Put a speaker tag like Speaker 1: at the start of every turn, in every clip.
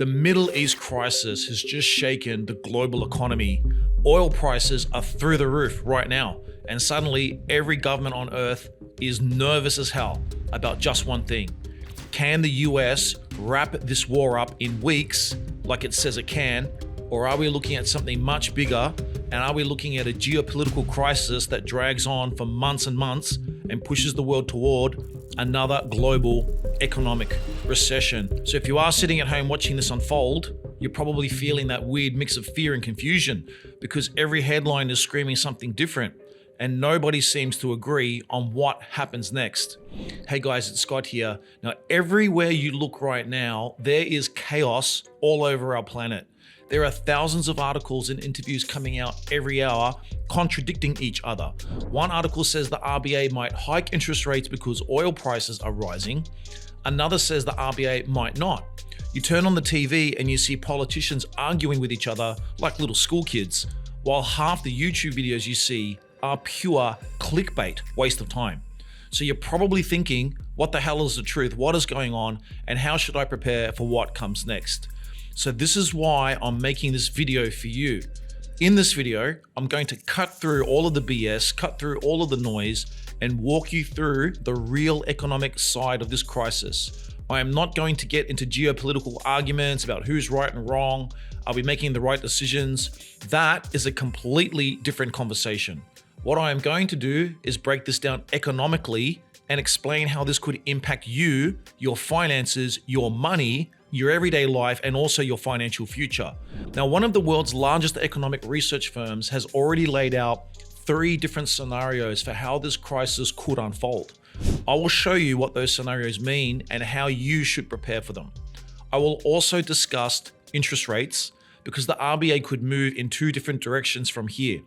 Speaker 1: The Middle East crisis has just shaken the global economy. Oil prices are through the roof right now, and suddenly every government on earth is nervous as hell about just one thing. Can the US wrap this war up in weeks like it says it can, or are we looking at something much bigger, and are we looking at a geopolitical crisis that drags on for months and months and pushes the world toward another global economic recession? So if you are sitting at home watching this unfold, you're probably feeling that weird mix of fear and confusion because every headline is screaming something different and nobody seems to agree on what happens next. Hey guys, it's Scott here. Now, everywhere you look right now, there is chaos all over our planet. There are thousands of articles and interviews coming out every hour contradicting each other. One article says the RBA might hike interest rates because oil prices are rising. Another says the RBA might not. You turn on the TV and you see politicians arguing with each other like little school kids, while half the YouTube videos you see are pure clickbait, waste of time. So you're probably thinking, what the hell is the truth? What is going on? And how should I prepare for what comes next? So this is why I'm making this video for you. In this video, I'm going to cut through all of the BS, cut through all of the noise, and walk you through the real economic side of this crisis. I am not going to get into geopolitical arguments about who's right and wrong. Are we making the right decisions? That is a completely different conversation. What I am going to do is break this down economically and explain how this could impact you, your finances, your money, your everyday life, and also your financial future. Now, one of the world's largest economic research firms has already laid out 3 different scenarios for how this crisis could unfold. I will show you what those scenarios mean and how you should prepare for them. I will also discuss interest rates because the RBA could move in 2 different directions from here.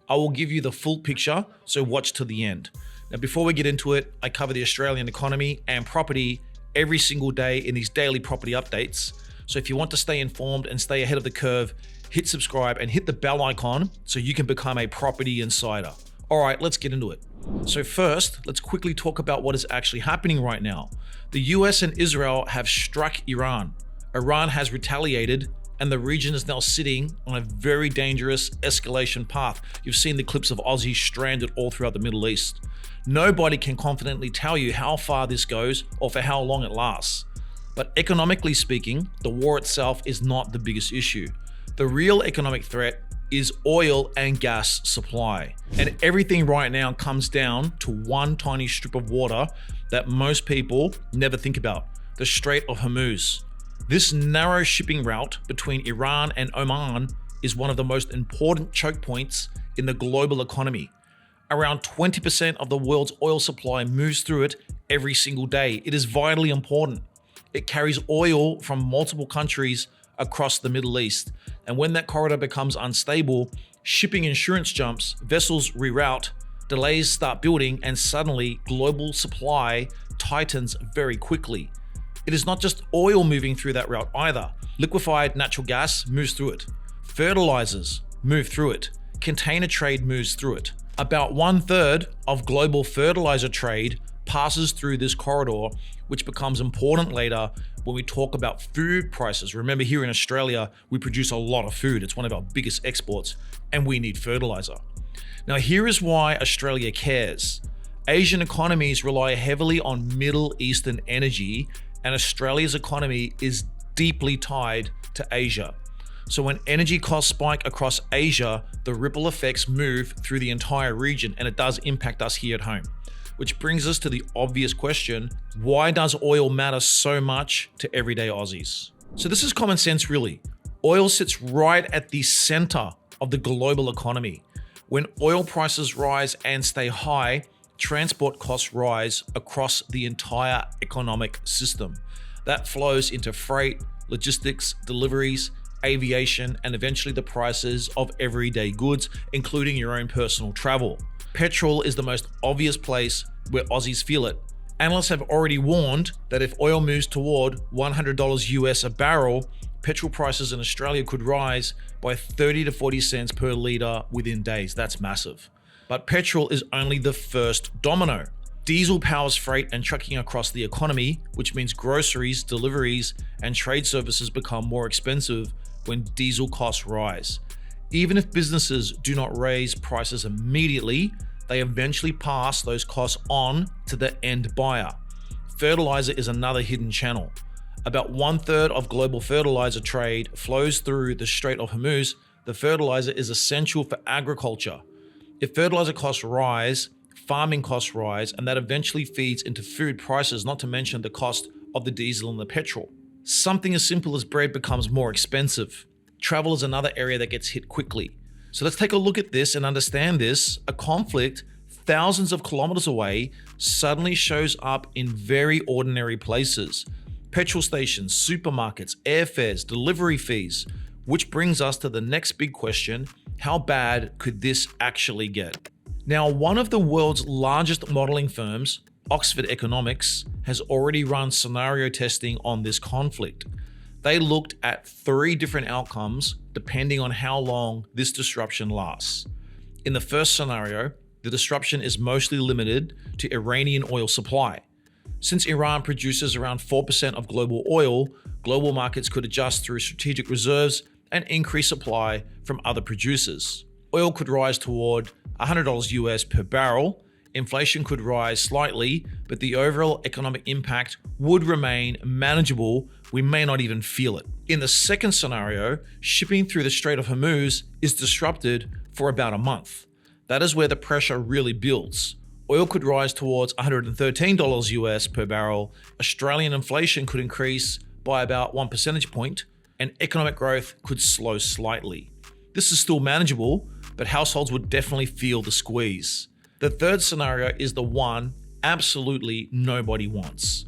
Speaker 1: I will give you the full picture, so watch to the end. Now, before we get into it, I cover the Australian economy and property every single day in these daily property updates. So if you want to stay informed and stay ahead of the curve, hit subscribe and hit the bell icon so you can become a property insider. All right, let's get into it. So first, let's quickly talk about what is actually happening right now. The US and Israel have struck Iran. Iran has retaliated, and the region is now sitting on a very dangerous escalation path. You've seen the clips of Aussies stranded all throughout the Middle East. Nobody can confidently tell you how far this goes or for how long it lasts. But economically speaking, the war itself is not the biggest issue. The real economic threat is oil and gas supply. And everything right now comes down to one tiny strip of water that most people never think about: the Strait of Hormuz. This narrow shipping route between Iran and Oman is one of the most important choke points in the global economy. Around 20% of the world's oil supply moves through it every single day. It is vitally important. It carries oil from multiple countries across the Middle East. And when that corridor becomes unstable, shipping insurance jumps, vessels reroute, delays start building, and suddenly global supply tightens very quickly. It is not just oil moving through that route either. Liquefied natural gas moves through it. Fertilizers move through it. Container trade moves through it. About 1/3 of global fertilizer trade passes through this corridor, which becomes important later when we talk about food prices. Remember, here in Australia, we produce a lot of food. It's one of our biggest exports, and we need fertilizer. Now, here is why Australia cares. Asian economies rely heavily on Middle Eastern energy, and Australia's economy is deeply tied to Asia. So when energy costs spike across Asia, the ripple effects move through the entire region, and it does impact us here at home. Which brings us to the obvious question: why does oil matter so much to everyday Aussies? So this is common sense, really. Oil sits right at the center of the global economy. When oil prices rise and stay high, transport costs rise across the entire economic system. That flows into freight, logistics, deliveries, aviation, and eventually the prices of everyday goods, including your own personal travel. Petrol is the most obvious place where Aussies feel it. Analysts have already warned that if oil moves toward $100 US a barrel, petrol prices in Australia could rise by 30 to 40 cents per litre within days. That's massive. But petrol is only the first domino. Diesel powers freight and trucking across the economy, which means groceries, deliveries, and trade services become more expensive when diesel costs rise. Even if businesses do not raise prices immediately, they eventually pass those costs on to the end buyer. Fertilizer is another hidden channel. About 1/3 of global fertilizer trade flows through the Strait of Hormuz. The fertilizer is essential for agriculture. If fertilizer costs rise, farming costs rise, and that eventually feeds into food prices, not to mention the cost of the diesel and the petrol. Something as simple as bread becomes more expensive. Travel is another area that gets hit quickly. So let's take a look at this and understand this. A conflict thousands of kilometers away suddenly shows up in very ordinary places. Petrol stations, supermarkets, airfares, delivery fees. Which brings us to the next big question: how bad could this actually get? Now, one of the world's largest modeling firms, Oxford Economics, has already run scenario testing on this conflict. They looked at 3 different outcomes depending on how long this disruption lasts. In the first scenario, the disruption is mostly limited to Iranian oil supply. Since Iran produces around 4% of global oil, global markets could adjust through strategic reserves and increase supply from other producers. Oil could rise toward $100 US per barrel. Inflation could rise slightly, but the overall economic impact would remain manageable. We may not even feel it. In the second scenario, shipping through the Strait of Hormuz is disrupted for about a month. That is where the pressure really builds. Oil could rise towards $113 US per barrel. Australian inflation could increase by about 1 percentage point, and economic growth could slow slightly. This is still manageable, but households would definitely feel the squeeze. The third scenario is the one absolutely nobody wants.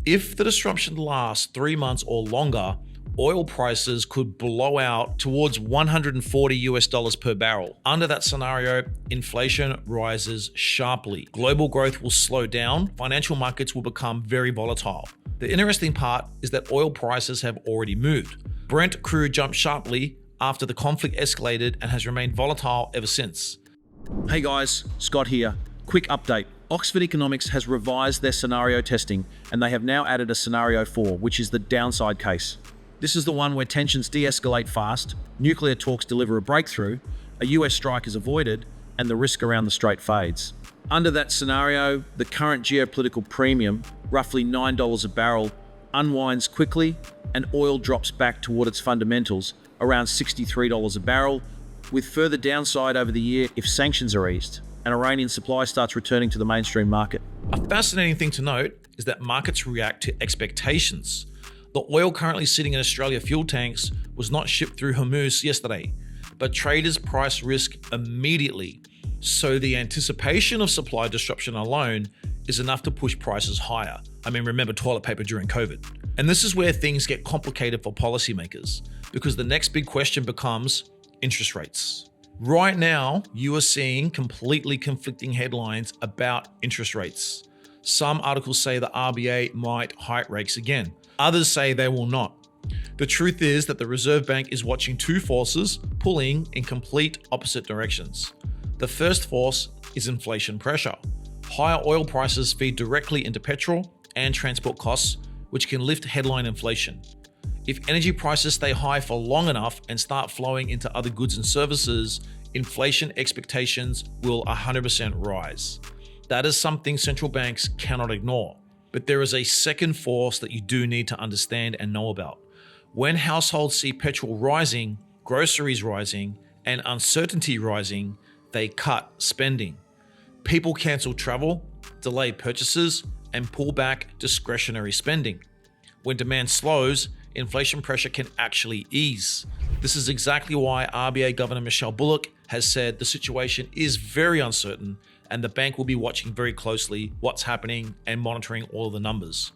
Speaker 1: If the disruption lasts 3 months or longer, oil prices could blow out towards $140 US per barrel. Under that scenario, inflation rises sharply. Global growth will slow down. Financial markets will become very volatile. The interesting part is that oil prices have already moved. Brent crude jumped sharply after the conflict escalated and has remained volatile ever since.
Speaker 2: Hey guys, Scott here. Quick update. Oxford Economics has revised their scenario testing and they have now added a scenario 4, which is the downside case. This is the one where tensions de-escalate fast, nuclear talks deliver a breakthrough, a US strike is avoided, and the risk around the strait fades. Under that scenario, the current geopolitical premium, roughly $9 a barrel, unwinds quickly and oil drops back toward its fundamentals, around $63 a barrel, with further downside over the year if sanctions are eased and Iranian supply starts returning to the mainstream market.
Speaker 1: A fascinating thing to note is that markets react to expectations. The oil currently sitting in Australia fuel tanks was not shipped through Hormuz yesterday, but traders price risk immediately. So the anticipation of supply disruption alone is enough to push prices higher. I mean, remember toilet paper during COVID. And this is where things get complicated for policymakers, because the next big question becomes interest rates. Right now, you are seeing completely conflicting headlines about interest rates. Some articles say the RBA might hike rates again. Others say they will not. The truth is that the Reserve Bank is watching 2 forces pulling in complete opposite directions. The first force is inflation pressure. Higher oil prices feed directly into petrol and transport costs, which can lift headline inflation. If energy prices stay high for long enough and start flowing into other goods and services, inflation expectations will 100% rise. That is something central banks cannot ignore. But there is a second force that you do need to understand and know about. When households see petrol rising, groceries rising, and uncertainty rising, they cut spending. People cancel travel, delay purchases, and pull back discretionary spending. When demand slows, inflation pressure can actually ease. This is exactly why RBA Governor Michelle Bullock has said the situation is very uncertain and the bank will be watching very closely what's happening and monitoring all of the numbers.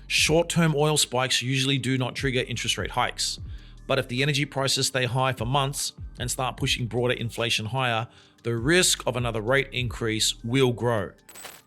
Speaker 1: Short-term oil spikes usually do not trigger interest rate hikes, but if the energy prices stay high for months and start pushing broader inflation higher, the risk of another rate increase will grow.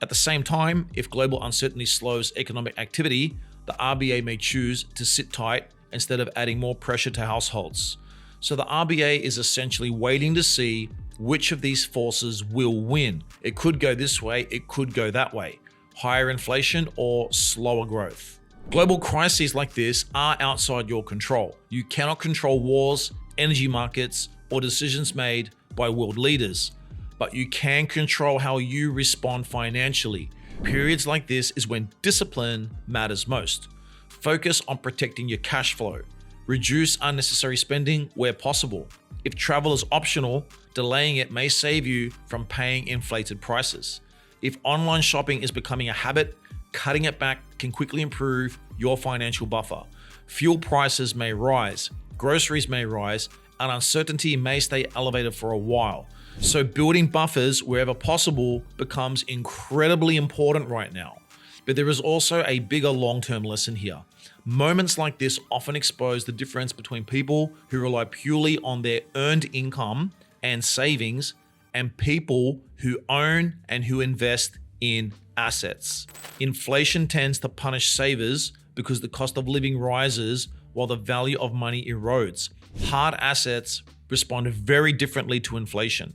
Speaker 1: At the same time, if global uncertainty slows economic activity, the RBA may choose to sit tight instead of adding more pressure to households. So the RBA is essentially waiting to see which of these forces will win. It could go this way, it could go that way. higher inflation or slower growth. Global crises like this are outside your control. You cannot control wars, energy markets, or decisions made by world leaders, but you can control how you respond financially. Periods like this is when discipline matters most. Focus on protecting your cash flow. Reduce unnecessary spending where possible. If travel is optional, delaying it may save you from paying inflated prices. If online shopping is becoming a habit, cutting it back can quickly improve your financial buffer. Fuel prices may rise, groceries may rise, and uncertainty may stay elevated for a while. So building buffers wherever possible becomes incredibly important right now. But there is also a bigger long-term lesson here. Moments like this often expose the difference between people who rely purely on their earned income and savings and people who own and who invest in assets. Inflation tends to punish savers because the cost of living rises while the value of money erodes. Hard assets respond very differently to inflation.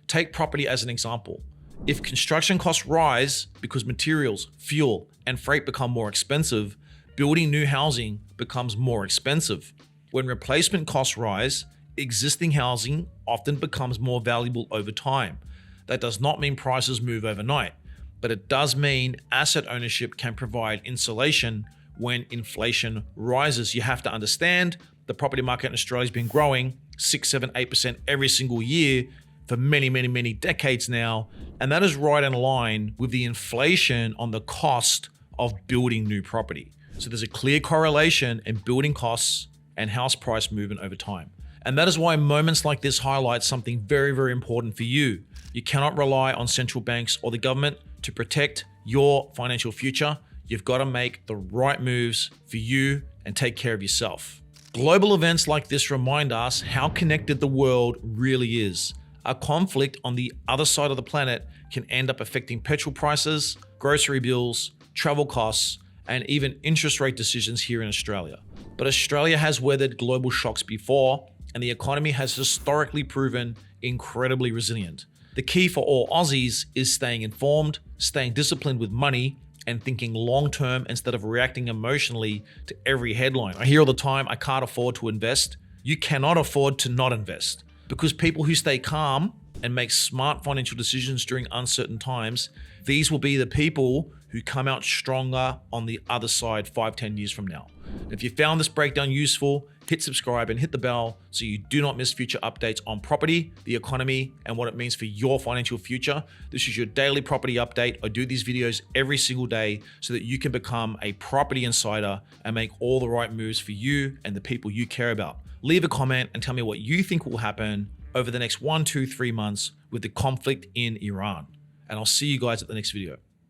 Speaker 1: Take property as an example. If construction costs rise because materials, fuel, and freight become more expensive, building new housing becomes more expensive. When replacement costs rise, existing housing often becomes more valuable over time. That does not mean prices move overnight, but it does mean asset ownership can provide insulation when inflation rises. You have to understand the property market in Australia has been growing 6, 7, 8% every single year for many decades now. And that is right in line with the inflation on the cost of building new property. So there's a clear correlation in building costs and house price movement over time. And that is why moments like this highlight something very important for you. You cannot rely on central banks or the government to protect your financial future. You've got to make the right moves for you and take care of yourself. Global events like this remind us how connected the world really is. A conflict on the other side of the planet can end up affecting petrol prices, grocery bills, travel costs, and even interest rate decisions here in Australia. But Australia has weathered global shocks before, and the economy has historically proven incredibly resilient. The key for all Aussies is staying informed, staying disciplined with money, and thinking long-term instead of reacting emotionally to every headline. I hear all the time, I can't afford to invest. You cannot afford to not invest, because people who stay calm and make smart financial decisions during uncertain times, these will be the people who come out stronger on the other side 5-10 years from now. If you found this breakdown useful, hit subscribe and hit the bell so you do not miss future updates on property, the economy, and what it means for your financial future. This is your daily property update. I do these videos every single day so that you can become a property insider and make all the right moves for you and the people you care about. Leave a comment and tell me what you think will happen over the next 1, 2, 3 months with the conflict in Iran. And I'll see you guys at the next video.